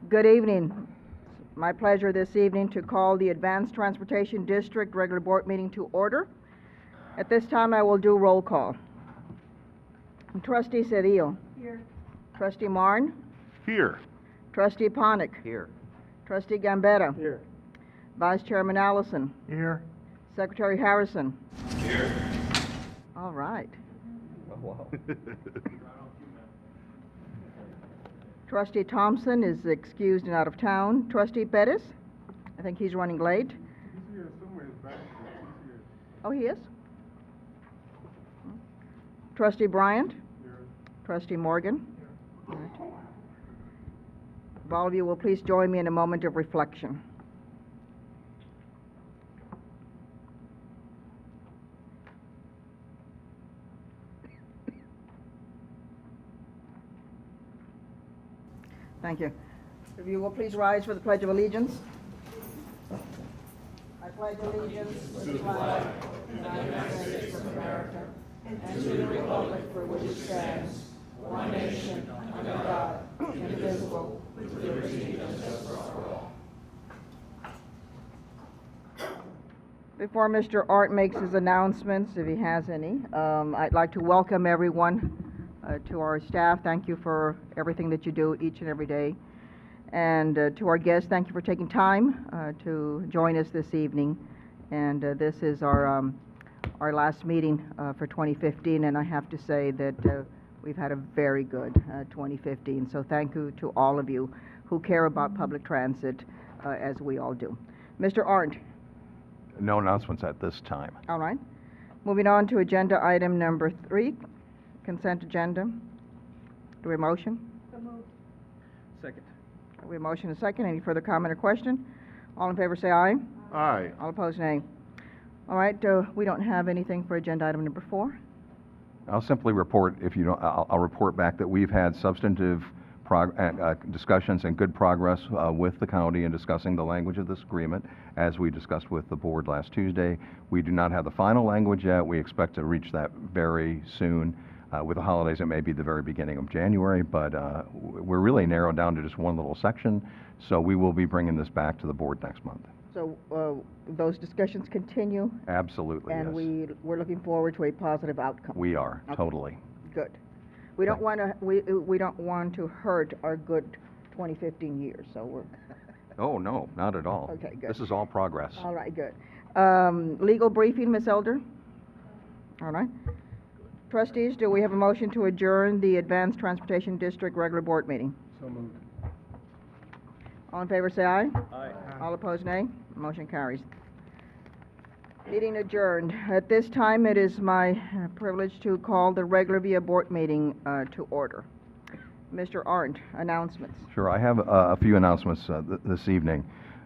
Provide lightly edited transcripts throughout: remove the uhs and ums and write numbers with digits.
Good evening. My pleasure this evening to call the Advanced Transportation District regular board meeting to order. At this time, I will do roll call. Trustee Cedillo. Here. Trustee Marn. Here. Trustee Ponick. Here. Trustee Gambetta. Here. Vice Chairman Allison. Here. Secretary Harrison. Here. All right. Oh, wow. Trustee Thompson is excused and out of town. Trustee Bettis, I think he's running late. He's here somewhere in the back. He's here. Oh, he is? Trustee Bryant. Here. Trustee Morgan. All right. If all of you will please join me in a moment of reflection. Thank you. If you will please rise for the Pledge of Allegiance. I pledge allegiance to the flag of the United States of America and to the republic for which it stands, one nation, under God, indivisible, with liberty and justice for all. Before Mr. Art makes his announcements, if he has any, I'd like to welcome everyone to our staff. Thank you for everything that you do each and every day. And to our guests, thank you for taking time to join us this evening. And this is our last meeting for 2015, and I have to say that we've had a very good 2015. So thank you to all of you who care about public transit as we all do. Mr. Arndt. No announcements at this time. All right. Moving on to agenda item number 3, consent agenda. Do we have a motion? So moved. Second. We have a motion and a second. Any further comment or question? All in favor say aye. Aye. All opposed, nay. All right, we don't have anything for agenda item number 4. I'll simply report, if you don't, I'll report back that we've had substantive discussions and good progress with the county in discussing the language of this agreement, as we discussed with the board last Tuesday. We do not have the final language yet. We expect to reach that very soon. With the holidays, it may be the very beginning of January, but we're really narrowed down to just one little section, so we will be bringing this back to the board next month. So those discussions continue? Absolutely, and yes. we're looking forward to a positive outcome? We are, okay. Totally. Good. We don't want to we don't want to hurt our good 2015 years, so we're... Oh, no, not at all. Okay, good. This is all progress. All right, good. Legal briefing, Ms. Elder? All right. Trustees, do we have a motion to adjourn the Advanced Transportation District regular board meeting? So moved. All in favor say aye. Aye. All opposed, nay. Motion carries. Meeting adjourned. At this time, it is my privilege to call the regular via board meeting to order. Mr. Arndt, announcements. Sure, I have a few announcements this evening.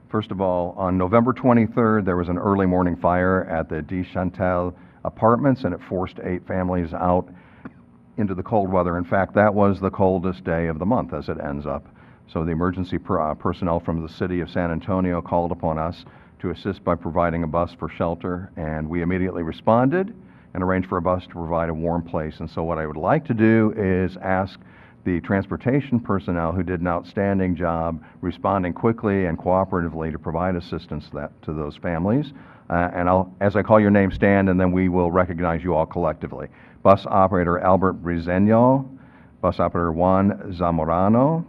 First of all, on November 23rd, there was an early morning fire at the De Chantal Apartments, and it forced 8 families out into the cold weather. In fact, that was the coldest day of the month, as it ends up. So the emergency personnel from the city of San Antonio called upon us to assist by providing a bus for shelter, and we immediately responded and arranged for a bus to provide a warm place. And so what I would like to do is ask the transportation personnel, who did an outstanding job responding quickly and cooperatively to provide assistance to those families. And as I call your name, stand, and then we will recognize you all collectively. Bus operator Albert Briseño, bus operator Juan Zamorano,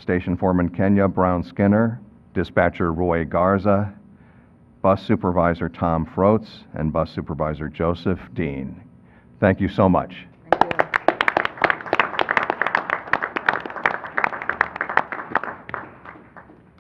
station foreman Kenya Brown Skinner, dispatcher Roy Garza, bus supervisor Tom Froats, and bus supervisor Joseph Dean. Thank you so much. Thank you.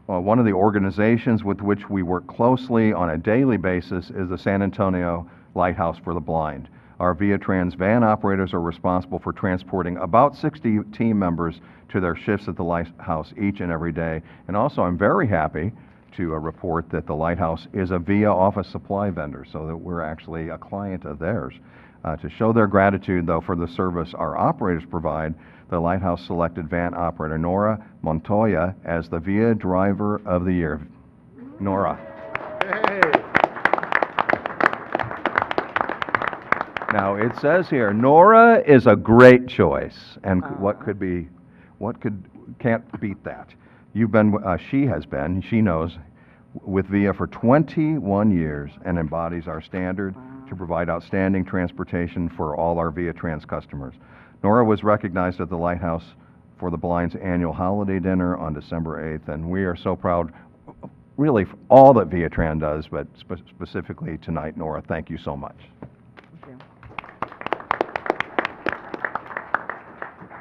One of the organizations with which we work closely on a daily basis is the San Antonio Lighthouse for the Blind. Our Via Trans van operators are responsible for transporting about 60 team members to their shifts at the Lighthouse each and every day. And also, I'm very happy to report that the Lighthouse is a Via office supply vendor, so that we're actually a client of theirs. To show their gratitude, though, for the service our operators provide, the Lighthouse selected van operator Nora Montoya as the Via Driver of the Year. Nora. Hey. Now, it says here, Nora is a great choice, and can't beat that. She has been, she knows, with VIA for 21 years and embodies our standard to provide outstanding transportation for all our VIA Trans customers. Nora was recognized at the Lighthouse for the Blind's annual holiday dinner on December 8th, and we are so proud, really, for all that VIA Trans does, but specifically tonight, Nora, thank you so much. Thank you.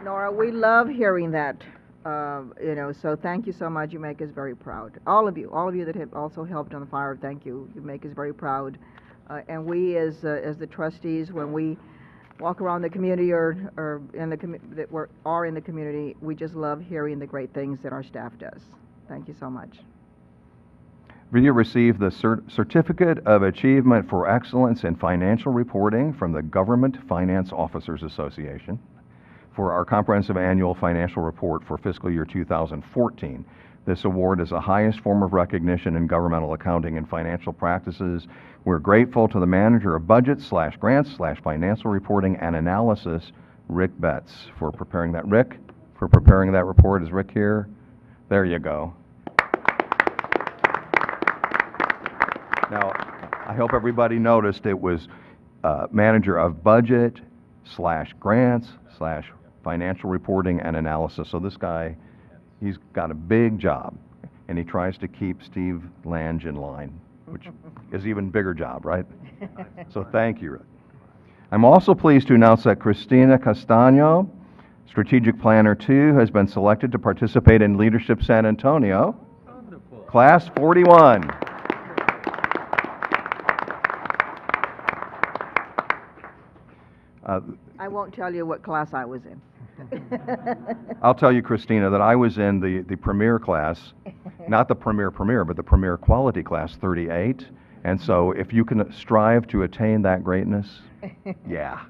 Nora, we love hearing that, so thank you so much. You make us very proud. All of you that have also helped on the fire, thank you. You make us very proud. And we, as the trustees, when we walk around the community or in the are in the community, we just love hearing the great things that our staff does. Thank you so much. VIA received the Certificate of Achievement for Excellence in Financial Reporting from the Government Finance Officers Association for our comprehensive annual financial report for fiscal year 2014. This award is the highest form of recognition in governmental accounting and financial practices. We're grateful to the manager of budget/grants/financial reporting and analysis, Rick Betts, for preparing that. Rick, for preparing that report. Is Rick here? There you go. Now, I hope everybody noticed it was manager of budget/grants/financial reporting and analysis. So this guy, he's got a big job, and he tries to keep Steve Lange in line, which is an even bigger job, right? So thank you, Rick. I'm also pleased to announce that Cristina Castaño, Strategic Planner 2, has been selected to participate in Leadership San Antonio, Wonderful. Class 41. I won't tell you what class I was in. I'll tell you, Christina, that I was in the premier class, not the premier, but the premier quality class, 38. And so if you can strive to attain that greatness, yeah.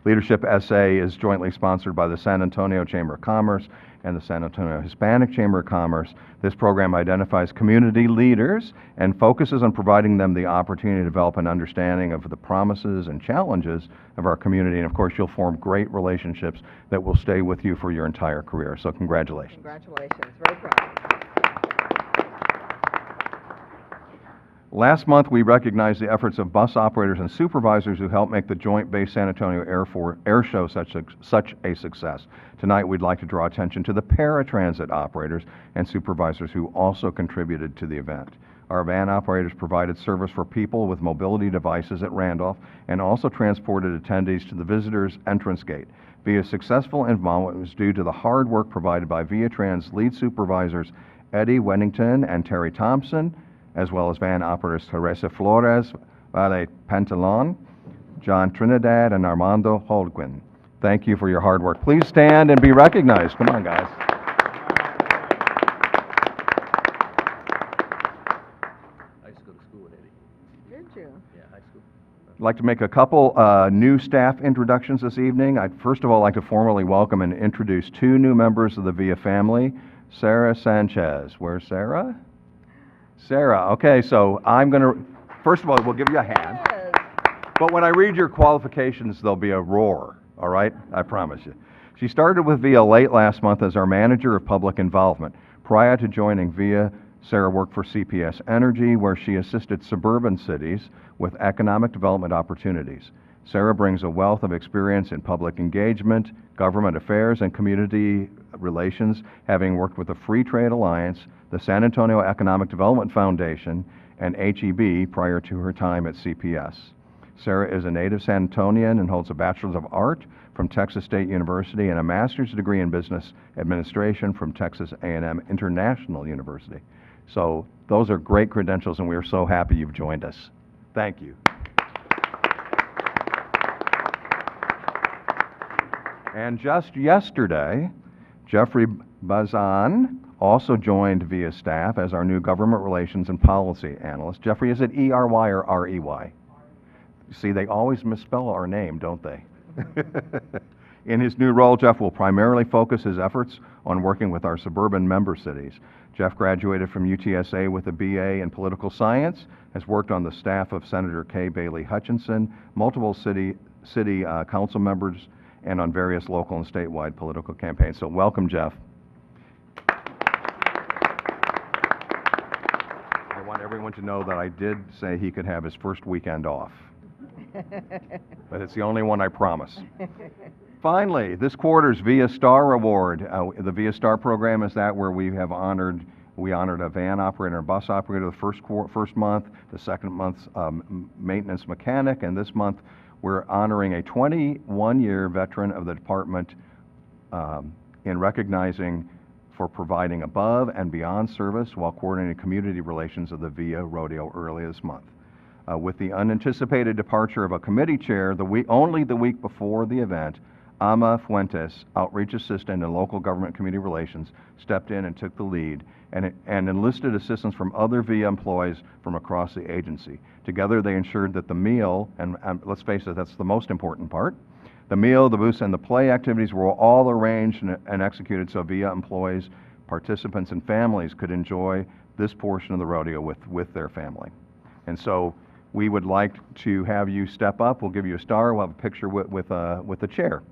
Leadership SA is jointly sponsored by the San Antonio Chamber of Commerce and the San Antonio Hispanic Chamber of Commerce. This program identifies community leaders and focuses on providing them the opportunity to develop an understanding of the promises and challenges of our community. And of course, you'll form great relationships that will stay with you for your entire career. So congratulations. Congratulations. Very proud. Last month, we recognized the efforts of bus operators and supervisors who helped make the Joint Base San Antonio Air Show such a success. Tonight, we'd like to draw attention to the paratransit operators and supervisors who also contributed to the event. Our van operators provided service for people with mobility devices at Randolph and also transported attendees to the visitors' entrance gate. VIA's successful involvement was due to the hard work provided by VIA Trans lead supervisors Eddie Wennington and Terry Thompson, as well as van operators Teresa Flores, Vale Pantalon, John Trinidad, and Armando Holguin. Thank you for your hard work. Please stand and be recognized. Come on, guys. I used to go to school with Eddie. Did you? Yeah, high school. I'd like to make a couple new staff introductions this evening. I'd first of all like to formally welcome and introduce two new members of the VIA family. Sarah Sanchez. Where's Sarah? Sarah, okay, so I'm going to, first of all, we'll give you a hand. Yes. But when I read your qualifications, there'll be a roar, all right? I promise you. She started with VIA late last month as our manager of public involvement. Prior to joining VIA, Sarah worked for CPS Energy, where she assisted suburban cities with economic development opportunities. Sarah brings a wealth of experience in public engagement, government affairs, and community relations, having worked with the Free Trade Alliance, the San Antonio Economic Development Foundation, and HEB prior to her time at CPS. Sarah is a native San Antonian and holds a Bachelor's of Art from Texas State University and a master's degree in business administration from Texas A&M International University. So those are great credentials, and we are so happy you've joined us. Thank you. And just yesterday, Jeffrey Bazan also joined VIA staff as our new government relations and policy analyst. Jeffrey, is it E-R-Y or R-E-Y? See, they always misspell our name, don't they? In his new role, Jeff will primarily focus his efforts on working with our suburban member cities. Jeff graduated from UTSA with a BA in political science, has worked on the staff of Senator Kay Bailey Hutchinson, multiple city council members, and on various local and statewide political campaigns. So welcome, Jeff. want to know that I did say he could have his first weekend off. But it's the only one I promise. Finally, this quarter's Via Star Award. The Via Star program is that where we honored a van operator and a bus operator the first month, the second month's maintenance mechanic, and this month we're honoring a 21-year veteran of the department in recognizing for providing above and beyond service while coordinating community relations of the Via Rodeo early this month. With the unanticipated departure of a committee chair only the week before the event, Ama Fuentes, outreach assistant in local government community relations, stepped in and took the lead and enlisted assistance from other VIA employees from across the agency. Together they ensured that the meal, and let's face it, that's the most important part, the meal, the booths, and the play activities were all arranged and executed so VIA employees, participants, and families could enjoy this portion of the rodeo with their family. And so we would like to have you step up. We'll give you a star. We'll have a picture with the chair.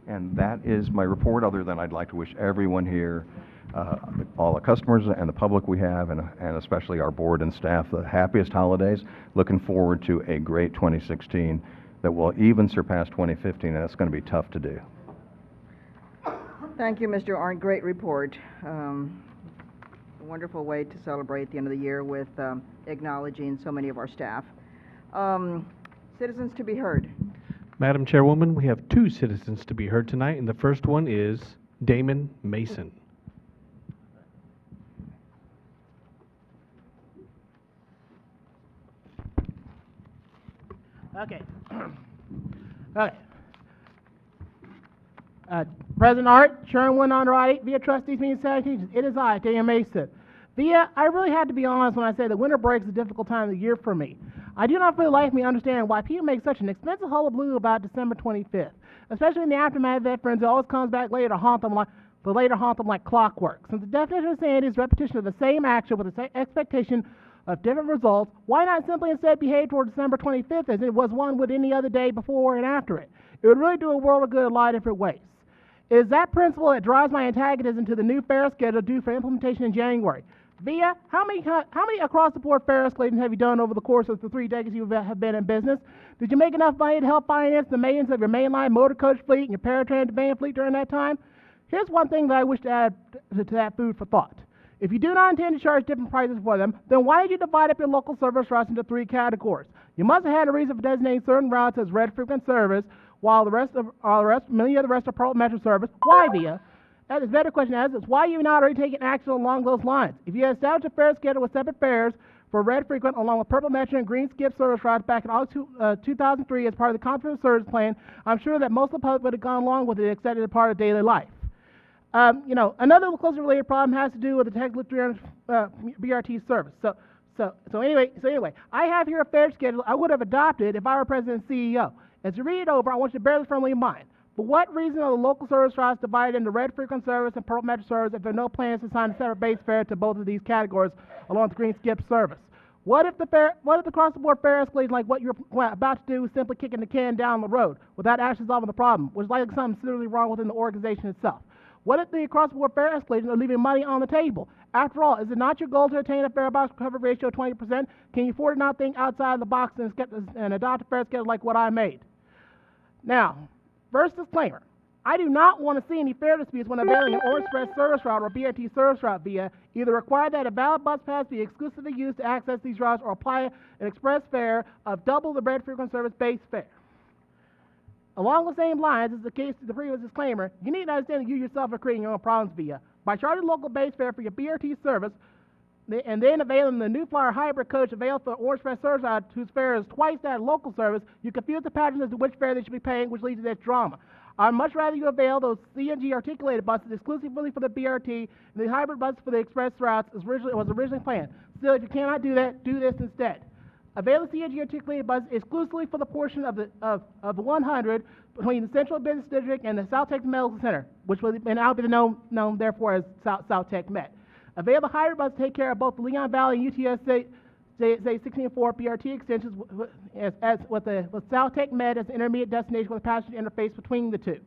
And that is my report, other than I'd like to wish everyone here, all the customers and the public we have, and especially our board and staff, the happiest holidays. Looking forward to a great 2016 that will even surpass 2015, and that's going to be tough to do. Thank you, Mr. Arndt. Great report. A wonderful way to celebrate the end of the year with acknowledging so many of our staff. Citizens to be heard. Madam Chairwoman, we have two citizens to be heard tonight, and the first one is Damon Mason. Okay. Okay. President Art, Sharon Honorati, via Trustees meeting Sanitation, it is I, Damon Mason. Via, I really had to be honest when I say that winter break is a difficult time of the year for me. I do not for the life of me understand why people make such an expensive hullabaloo about December 25th, especially in the aftermath of veterans. It always comes back later to haunt them like clockwork. Since the definition of sanity is repetition of the same action with the same expectation of different results, why not simply instead behave toward December 25th as it was one would any other day before and after it? It would really do a world of good in a lot of different ways. It is that principle that drives my antagonism to the new fare schedule due for implementation in January. Via, how many across-the-board fare escalations have you done over the course of the 3 decades you have been in business? Did you make enough money to help finance the maintenance of your mainline motor coach fleet and your paratransit van fleet during that time? Here's one thing that I wish to add to that food for thought. If you do not intend to charge different prices for them, then why did you divide up your local service routes into 3 categories? You must have had a reason for designating certain routes as red frequent service, while many of the rest are Pearl Metro service. Why, Via? That is a better question as is why you not already taking action along those lines. If you had established a fare schedule with separate fares for red frequent along with Purple Metro and Green Skip service routes back in August 2003 as part of the comprehensive service plan, I'm sure that most of the public would have gone along with it, accepted it as part of daily life. Another closely related problem has to do with the Texas 300 BRT service. So anyway, I have here a fare schedule I would have adopted if I were president and CEO. As you read it over, I want you to bear this firmly in mind. For what reason are the local service routes divided into red frequent service and Purple Metro service if there are no plans to assign a separate base fare to both of these categories along with Green Skip service? What if the cross-the-board fare escalation like what you're about to do is simply kicking the can down the road without actually solving the problem, which is likely something seriously wrong within the organization itself? What if the across-the-board fare escalation are leaving money on the table? After all, is it not your goal to attain a fare box coverage ratio of 20%? Can you afford to not think outside the box and adopt a fare schedule like what I made? Now, First disclaimer. I do not want to see any fare disputes when availing an Orange Express service route or BRT service route via either require that a valid bus pass be exclusively used to access these routes or apply an express fare of double the red frequent service base fare. Along the same lines as the case to the previous disclaimer, you need to understand that you yourself are creating your own problems via. By charging local base fare for your BRT service, and then availing the New Flyer hybrid coach available for Orange Express service route whose fare is twice that local service, you confuse the passengers as to which fare they should be paying, which leads to this drama. I'd much rather you avail those CNG articulated buses exclusively for the BRT and the hybrid buses for the express routes as was originally planned. Still, if you cannot do that, do this instead. Avail the CNG articulated buses exclusively for the portion of the 100 between the Central Business District and the South Tech Medical Center, which will now be known therefore as South Tech Med. Avail the hybrid buses to take care of both the Leon Valley and UTSA 1604 BRT extensions with South Tech Med as the intermediate destination with a passenger interface between the two.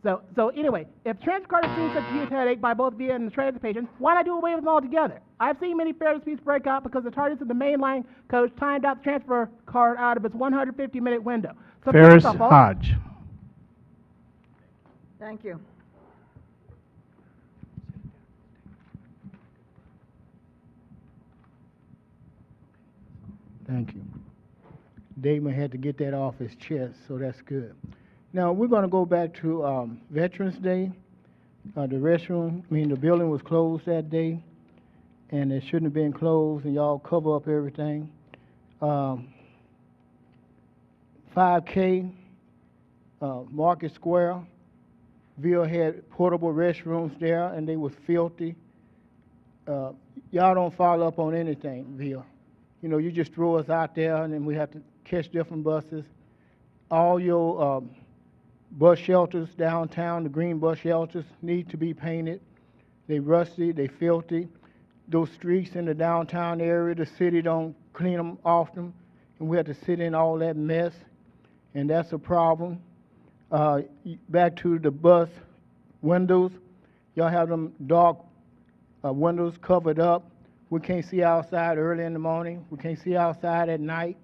So anyway, if transit card is seen such a huge headache by both VIA and the transit patrons, why not do away with them altogether? I've seen many fare disputes break out because the tardiness of the mainline coach timed out the transfer card out of its 150-minute window. So Ferris folks. Hodge. Thank you. Thank you. Damon had to get that off his chest, so that's good. Now, we're going to go back to Veterans Day. The building was closed that day, and it shouldn't have been closed, and y'all cover up everything. 5K, Market Square. Ville had portable restrooms there, and they was filthy. Y'all don't follow up on anything, Ville. You know, you just throw us out there, and then we have to catch different buses. All your bus shelters downtown, the green bus shelters, need to be painted. They rusty, they filthy. Those streets in the downtown area, the city don't clean them often, and we have to sit in all that mess, and that's a problem. Back to the bus windows, y'all have them dark windows covered up. We can't see outside early in the morning. We can't see outside at night.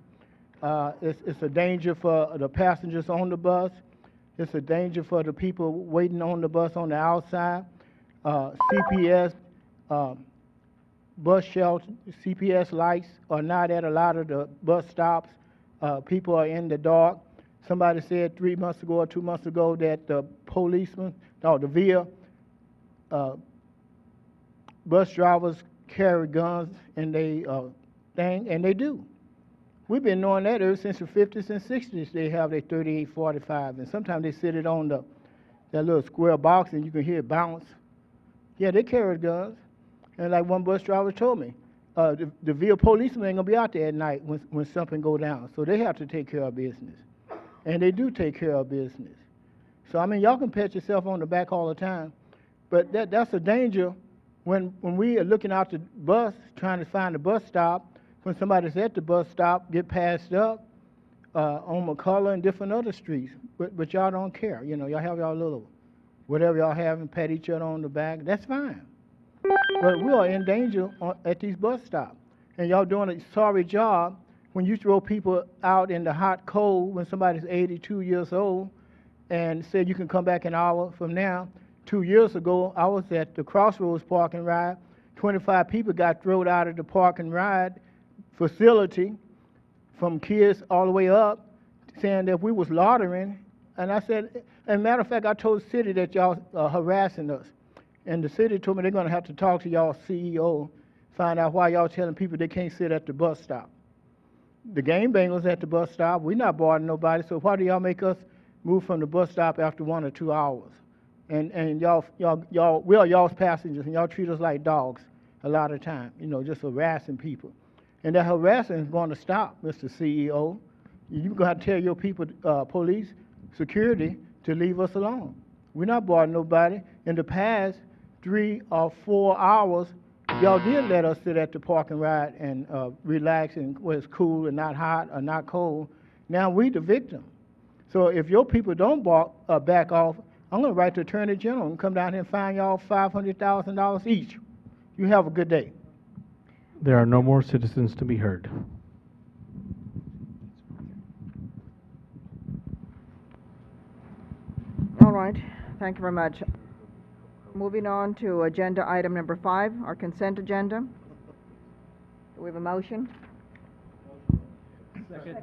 It's a danger for the passengers on the bus. It's a danger for the people waiting on the bus on the outside. CPS bus shelter, CPS lights are not at a lot of the bus stops. People are in the dark. Somebody said 3 months ago or 2 months ago that the VIA bus drivers carry guns and they do. We've been knowing that ever since the 50s and 60s. They have their 38, 45, and sometimes they sit it on that little square box and you can hear it bounce. Yeah, they carry guns. And like one bus driver told me, the VIA policemen ain't gonna be out there at night when something go down. So they have to take care of business. And they do take care of business. So I mean, y'all can pat yourself on the back all the time, but that's a danger when we are looking out the bus, trying to find the bus stop, when somebody's at the bus stop, get passed up on McCullough and different other streets, but y'all don't care. You know, y'all have y'all little, whatever y'all have and pat each other on the back, that's fine. But we are in danger at these bus stops. And y'all doing a sorry job when you throw people out in the hot cold when somebody's 82 years old and say you can come back an hour from now. 2 years ago, I was at the Crossroads Park and Ride. 25 people got thrown out of the Park and Ride facility, from kids all the way up, saying that we was loitering. And I said, as a matter of fact, I told the city that y'all are harassing us. And the city told me they're gonna have to talk to y'all CEO, find out why y'all telling people they can't sit at the bus stop. The game bangers at the bus stop, we're not bothering nobody, so why do y'all make us move from the bus stop after 1 or 2 hours? And y'all, we are y'all's passengers, and y'all treat us like dogs a lot of time, you know, just harassing people. And that harassing is going to stop, Mr. CEO. You're going to have to tell your people, police, security, to leave us alone. We're not bothering nobody. In the past 3 or 4 hours, y'all did let us sit at the Park and Ride and relax and where it's cool and not hot or not cold. Now we the victim. So if your people don't back off, I'm going to write to the Attorney General and come down here and fine y'all $500,000 each. You have a good day. There are no more citizens to be heard. right, thank you very much. Moving on to agenda item number 5, our consent agenda. Do we have a motion? Second.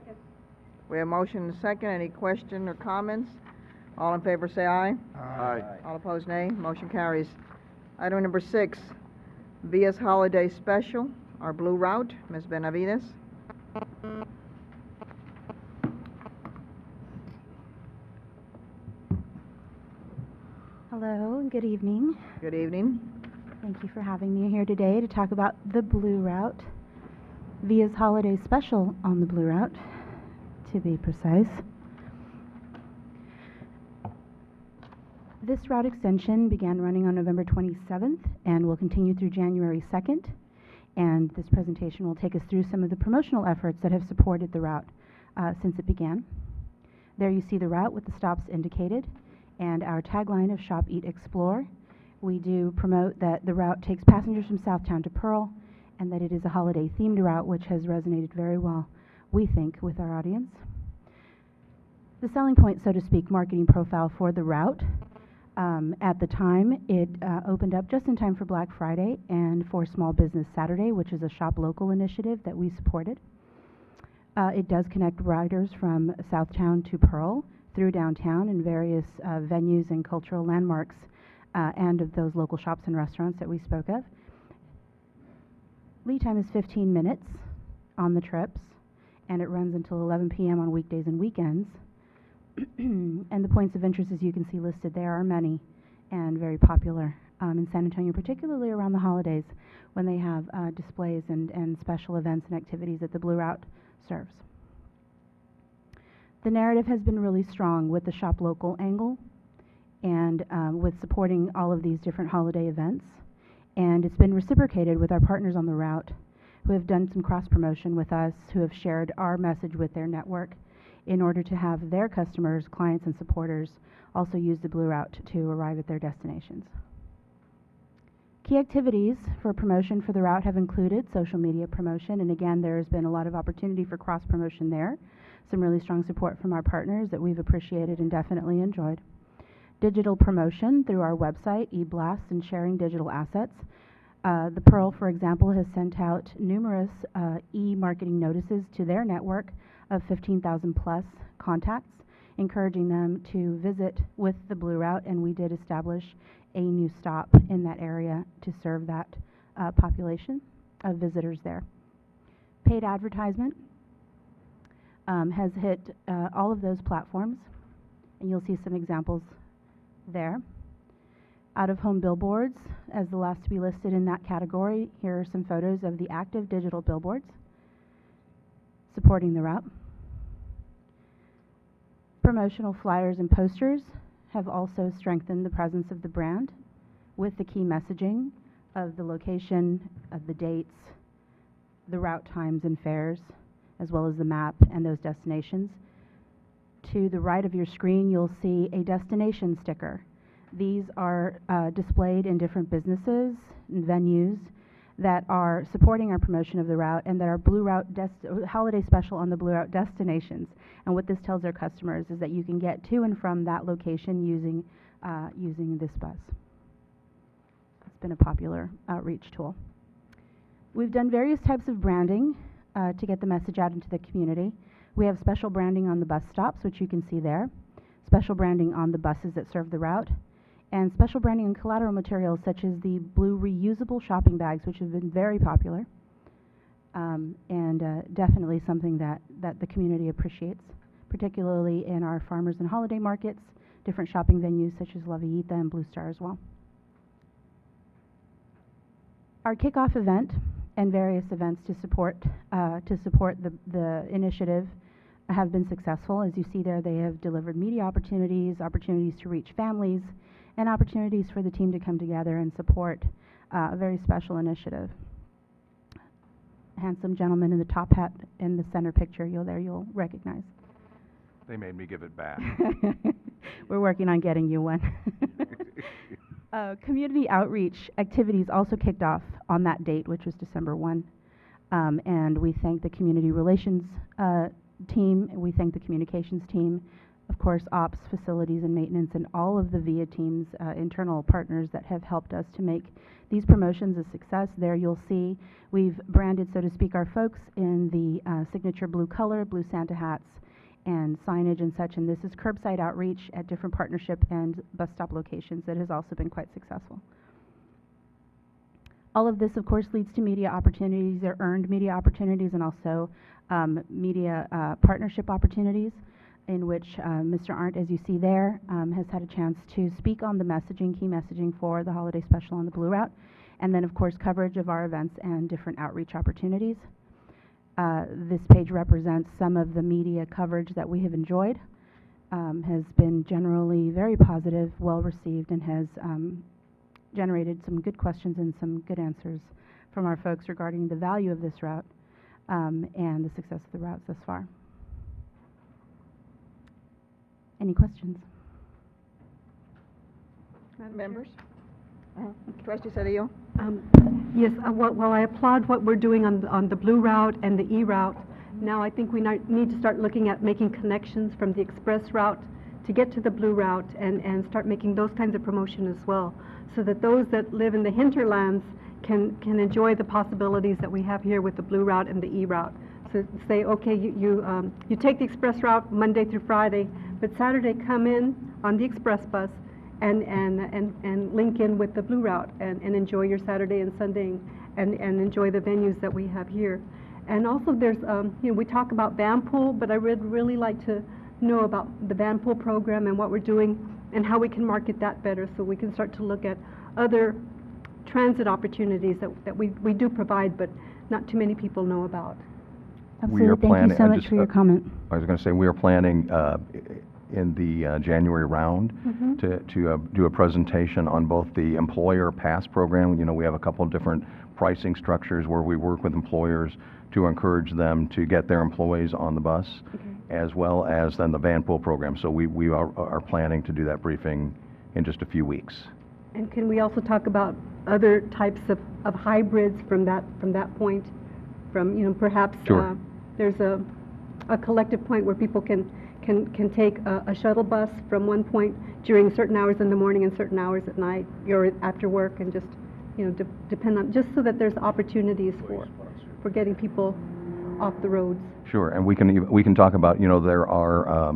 We have a motion and a second. Any question or comments? All in favor say aye. Aye. All opposed nay. Motion carries. Item number 6, Via's Holiday Special, our Blue Route. Ms. Benavides. Hello and good evening. Good evening. Thank you for having me here today to talk about the Blue Route, Via's holiday special on the Blue Route, to be precise. This route extension began running on November 27th and will continue through January 2nd. And this presentation will take us through some of the promotional efforts that have supported the route since it began. There you see the route with the stops indicated and our tagline of Shop, Eat, Explore. We do promote that the route takes passengers from Southtown to Pearl and that it is a holiday-themed route, which has resonated very well, we think, with our audience. The selling point, so to speak, marketing profile for the route. At the time, it opened up just in time for Black Friday and for Small Business Saturday, which is a Shop Local initiative that we supported. It does connect riders from Southtown to Pearl through downtown and various venues and cultural landmarks and of those local shops and restaurants that we spoke of. Lead time is 15 minutes on the trips, and it runs until 11 p.m. on weekdays and weekends. And the points of interest, as you can see listed there, are many and very popular in San Antonio, particularly around the holidays when they have displays and special events and activities that the Blue Route serves. The narrative has been really strong with the Shop Local angle and with supporting all of these different holiday events. And it's been reciprocated with our partners on the route who have done some cross-promotion with us, who have shared our message with their network in order to have their customers, clients, and supporters also use the Blue Route to arrive at their destinations. Key activities for promotion for the route have included social media promotion, and again, there has been a lot of opportunity for cross-promotion there. Some really strong support from our partners that we've appreciated and definitely enjoyed. Digital promotion through our website, e-blasts, and sharing digital assets. The Pearl, for example, has sent out numerous e-marketing notices to their network of 15,000 plus contacts, encouraging them to visit with the Blue Route, and we did establish a new stop in that area to serve that population of visitors there. Paid advertisement has hit all of those platforms, and you'll see some examples there. Out-of-home billboards, as the last to be listed in that category, here are some photos of the active digital billboards supporting the route. Promotional flyers and posters have also strengthened the presence of the brand with the key messaging of the location, of the dates, the route times and fares, as well as the map and those destinations. To the right of your screen, you'll see a destination sticker. These are displayed in different businesses and venues that are supporting our promotion of the route and that are Blue Route holiday special on the Blue Route destinations. And what this tells our customers is that you can get to and from that location using this bus. It's been a popular outreach tool. We've done various types of branding to get the message out into the community. We have special branding on the bus stops, which you can see there, special branding on the buses that serve the route, and special branding and collateral materials such as the blue reusable shopping bags, which have been very popular, and definitely something that the community appreciates, particularly in our farmers and holiday markets, different shopping venues such as La Villita and Blue Star as well. Our kickoff event and various events to support the initiative have been successful. As you see there, they have delivered media opportunities, opportunities to reach families, and opportunities for the team to come together and support a very special initiative. Handsome gentleman in the top hat in the center picture you'll recognize. They made me give it back. We're working on getting you one. Community outreach activities also kicked off on that date, which was December 1. And we thank the community relations team, we thank the communications team of course, ops, facilities, and maintenance, and all of the VIA team's internal partners that have helped us to make these promotions a success. There you'll see we've branded, so to speak, our folks in the signature blue color, blue Santa hats, and signage and such, and this is curbside outreach at different partnership and bus stop locations that has also been quite successful. All of this, of course, leads to media opportunities, or earned media opportunities, and also media partnership opportunities, in which Mr. Arndt, as you see there, has had a chance to speak on the messaging, key messaging for the holiday special on the Blue Route, and then, of course, coverage of our events and different outreach opportunities. This page represents some of the media coverage that we have enjoyed, has been generally very positive, well received, and has generated some good questions and some good answers from our folks regarding the value of this route and the success of the routes thus far. Any questions? Members? Trustee Cedillo? Yes, well, I applaud what we're doing on the Blue Route and the E Route. Now I think we need to start looking at making connections from the Express Route to get to the Blue Route and start making those kinds of promotion as well, so that those that live in the hinterlands can enjoy the possibilities that we have here with the Blue Route and the E Route. So say, okay, you take the Express Route Monday through Friday, but Saturday come in on the Express bus and link in with the Blue Route and enjoy your Saturday and Sunday and enjoy the venues that we have here. And also there's, we talk about van pool, but I would really like to know about the van pool program and what we're doing and how we can market that better, so we can start to look at other transit opportunities that we do provide, but not too many people know about. We are Absolutely. Thank you planning- so and much just, for your comment. I was going to say, we are planning in the January round to do a presentation on both the employer pass program. You know, we have a couple of different pricing structures where we work with employers to encourage them to get their employees on the bus, as well as then the van pool program. So we are planning to do that briefing in just a few weeks. And can we also talk about other types of hybrids from that point? From, perhaps Sure. There's a collective point where people can take a shuttle bus from one point during certain hours in the morning and certain hours at night, or after work, and just, depend on, just so that there's opportunities for getting people off the roads. Sure, and we can talk about, there are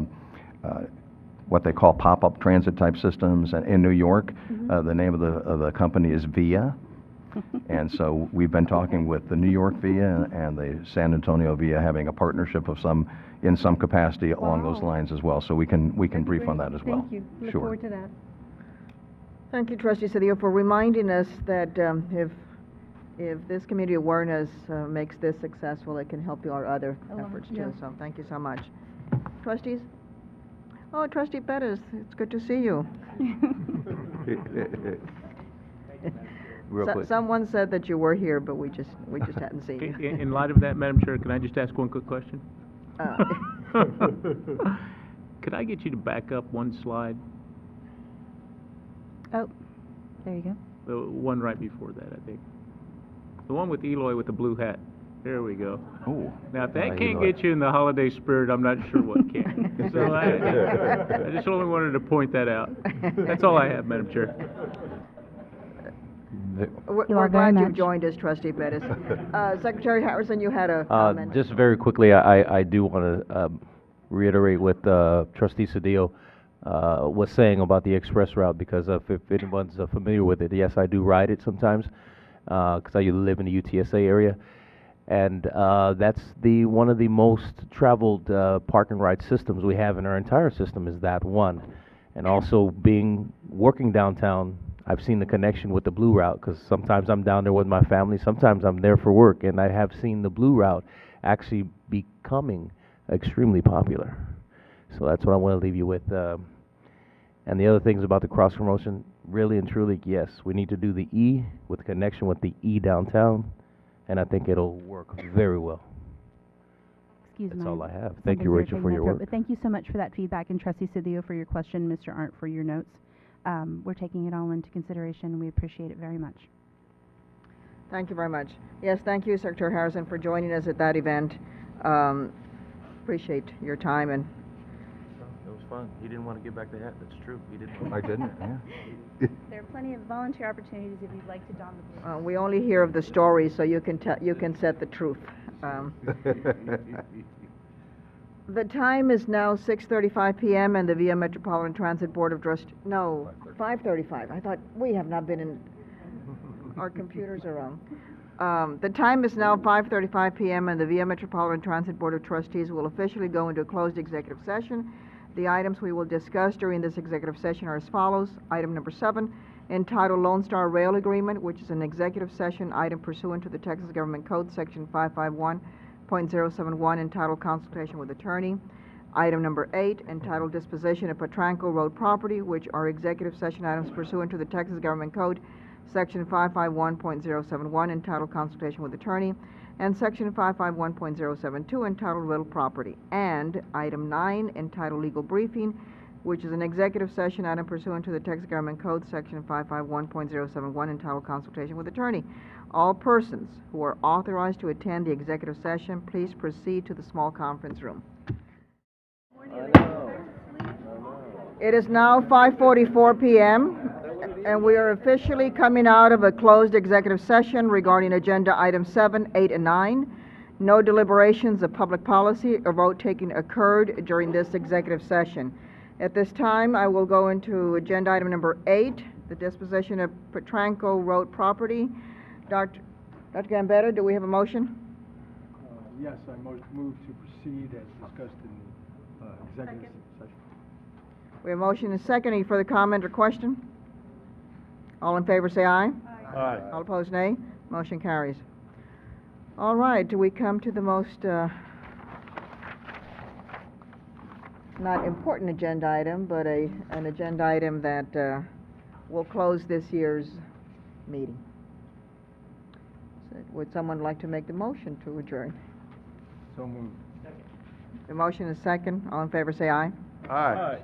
what they call pop-up transit type systems in New York. The name of the company is VIA. And so we've been talking with the New York VIA and the San Antonio VIA, having a partnership in some capacity along those lines as well. So we can brief on that as well. Thank you. Look Sure. forward to that. Thank you, Trustee Cedillo, for reminding us that if this community awareness makes this successful, it can help our other efforts too. yeah. So thank you so much. Trustees? Oh, Trustee Pettis, it's good to see you. Real quick. Someone said that you were here, but we just hadn't seen you. In light of that, Madam Chair, can I just ask one quick question? Could I get you to back up one slide? Oh, there you go. The one right before that, I think. The one with Eloy with the blue hat. There we go. Oh. Now, if that can't get you in the holiday spirit, I'm not sure what can. So I just only wanted to point that out. That's all I have, Madam Chair. We're You are very glad you've much. joined us, Trustee Pettis. Secretary Harrison, you had a comment. Just very quickly, I do want to reiterate what Trustee Cedillo was saying about the express route, because if anyone's familiar with it, yes, I do ride it sometimes, because I live in the UTSA area, and that's one of the most traveled park and ride systems we have in our entire system, is that one. And also working downtown, I've seen the connection with the Blue Route, because sometimes I'm down there with my family, sometimes I'm there for work, and I have seen the Blue Route actually becoming extremely popular. So that's what I want to leave you with. And the other things about the cross promotion, really and truly, yes, we need to do the E with connection with the E downtown, and I think it'll work very well. Excuse That's my- all I have. Thank you, something's Rachel, irritating for my your throat, work. But thank you so much for that feedback, and Trustee Cedillo for your question, Mr. Arndt for your notes. We're taking it all into consideration, and we appreciate it very much. Thank you very much. Yes, thank you, Secretary Harrison, for joining us at that event. Appreciate your time and fun. He didn't want to give back the hat. That's true. He didn't. I didn't, yeah. There are plenty of volunteer opportunities if you'd like to don the blue. We only hear of the stories, so you can you can set the truth. The time is now 6:35 p.m. and the Via Metropolitan Transit Board of Trustees, no, 5:35. I thought, we have not been in, our computers are wrong. The time is now 5:35 p.m. and the Via Metropolitan Transit Board of Trustees will officially go into a closed executive session. The items we will discuss during this executive session are as follows. Item number 7, entitled Lone Star Rail Agreement, which is an executive session item pursuant to the Texas Government Code, Section 551.071, entitled Consultation with Attorney. Item number 8, entitled Disposition of Potranco Road Property, which are executive session items pursuant to the Texas Government Code, Section 551.071, entitled Consultation with Attorney, and Section 551.072, entitled Real Property. And Item 9, entitled Legal Briefing, which is an executive session item pursuant to the Texas Government Code, Section 551.071, entitled Consultation with Attorney. All persons who are authorized to attend the executive session, please proceed to the small conference room. It is now 5:44 p.m., and we are officially coming out of a closed executive session regarding Agenda Items 7, 8, and 9. No deliberations of public policy or vote taking occurred during this executive session. At this time, I will go into Agenda Item number 8, the disposition of Potranco Road property. Dr. Gambetta, do we have a motion? Yes, I move to proceed as discussed in the executive session. We have a motion and a second. Any further comment or question? All in favor say aye. Aye. All opposed, nay. Motion carries. All right, do we come to the most, not important agenda item, but an agenda item that will close this year's meeting. So, would someone like to make the motion to adjourn? So moved. The motion is second. All in favor say aye. Aye.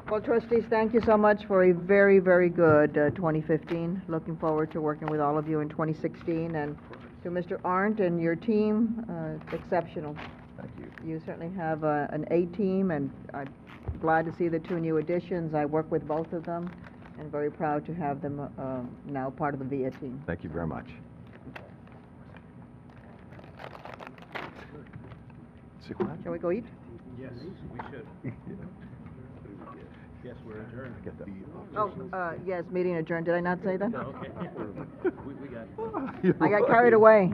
Well, trustees, thank you so much for a very, very good 2015. Looking forward to working with all of you in 2016. And to Mr. Arndt and your team, exceptional. Thank you. You certainly have an A team, and I'm glad to see the 2 new additions. I work with both of them, and very proud to have them now part of the VIA team. Thank you very much. Shall we go eat? Yes, we should. Yes, we're adjourned. Oh, yes, meeting adjourned. Did I not say that? Okay. We got it. I got carried away.